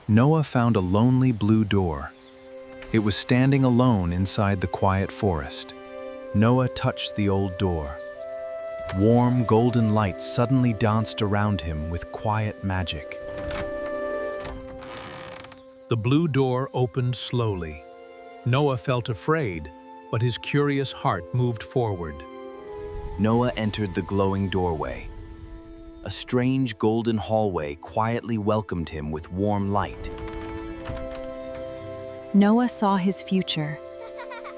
Noah found a lonely blue door. It was standing alone inside the quiet forest. Noah touched the old door. Warm, golden light suddenly danced around him with quiet magic. The blue door opened slowly. Noah felt afraid, but his curious heart moved forward. Noah entered the glowing doorway. A strange golden hallway quietly welcomed him with warm light. Noah saw his future.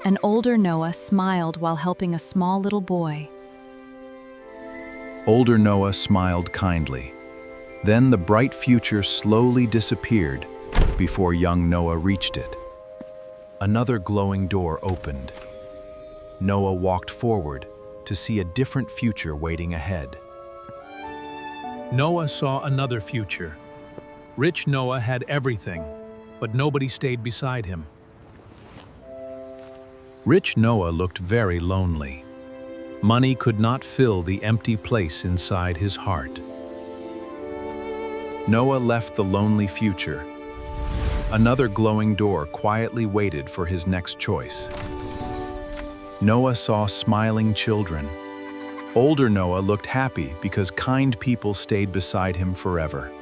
An older Noah smiled while helping a small little boy. Older Noah smiled kindly. Then the bright future slowly disappeared before young Noah reached it. Another glowing door opened. Noah walked forward to see a different future waiting ahead. Noah saw another future. Rich Noah had everything, but nobody stayed beside him. Rich Noah looked very lonely. Money could not fill the empty place inside his heart. Noah left the lonely future. Another glowing door quietly waited for his next choice. Noah saw smiling children. Older Noah looked happy because kind people stayed beside him forever.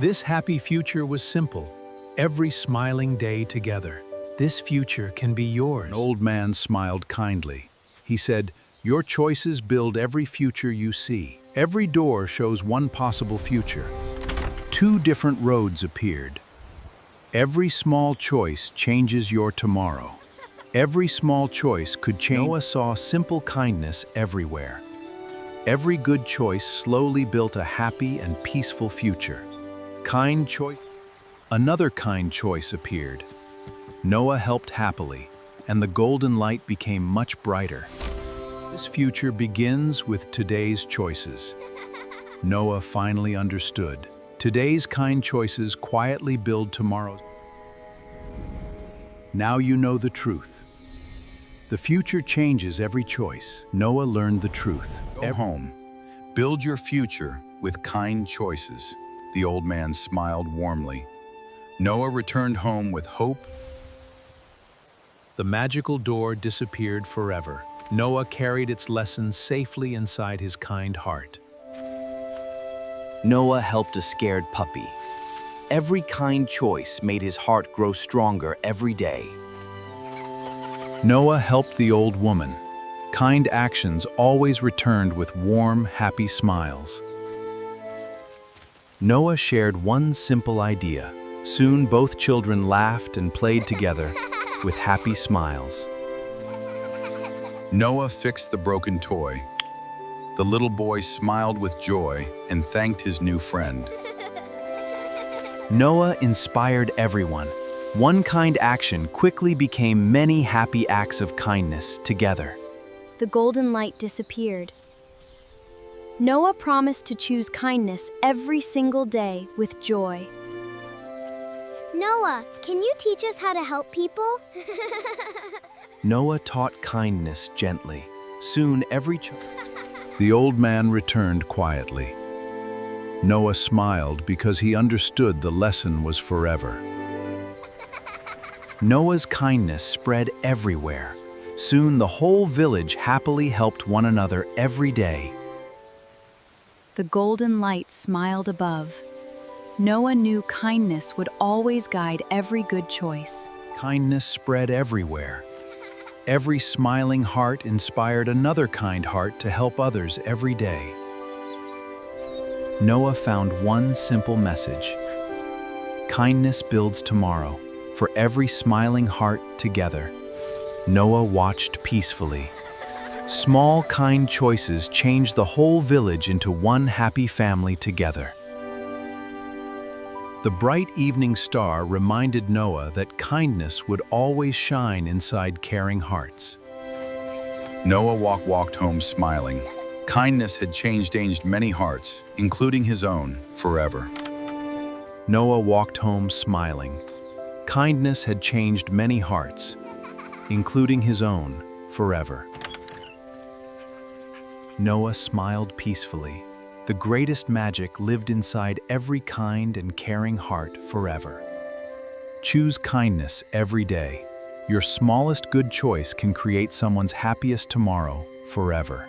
This happy future was simple. Every smiling day together. This future can be yours. An old man smiled kindly. He said, "Your choices build every future you see. Every door shows one possible future." Two different roads appeared. Every small choice changes your tomorrow. Every small choice could change. Noah saw simple kindness everywhere. Every good choice slowly built a happy and peaceful future. Kind choice. Another kind choice appeared. Noah helped happily, and the golden light became much brighter. This future begins with today's choices. Noah finally understood. Today's kind choices quietly build tomorrow's. Now you know the truth. The future changes every choice. Noah learned the truth. Go home. Build your future with kind choices. The old man smiled warmly. Noah returned home with hope. The magical door disappeared forever. Noah carried its lessons safely inside his kind heart. Noah helped a scared puppy. Every kind choice made his heart grow stronger every day. Noah helped the old woman. Kind actions always returned with warm, happy smiles. Noah shared one simple idea. Soon both children laughed and played together with happy smiles. Noah fixed the broken toy. The little boy smiled with joy and thanked his new friend. Noah inspired everyone. One kind action quickly became many happy acts of kindness together. The golden light disappeared. Noah promised to choose kindness every single day with joy. Noah, can you teach us how to help people? Noah taught kindness gently. Soon every child. The old man returned quietly. Noah smiled because he understood the lesson was forever. Noah's kindness spread everywhere. Soon the whole village happily helped one another every day. The golden light smiled above. Noah knew kindness would always guide every good choice. Kindness spread everywhere. Every smiling heart inspired another kind heart to help others every day. Noah found one simple message. Kindness builds tomorrow. For every smiling heart together. Noah watched peacefully. Small, kind choices changed the whole village into one happy family together. The bright evening star reminded Noah that kindness would always shine inside caring hearts. Noah walked home smiling. Kindness had changed many hearts, including his own, forever. Noah walked home smiling. Kindness had changed many hearts, including his own, forever. Noah smiled peacefully. The greatest magic lived inside every kind and caring heart forever. Choose kindness every day. Your smallest good choice can create someone's happiest tomorrow forever.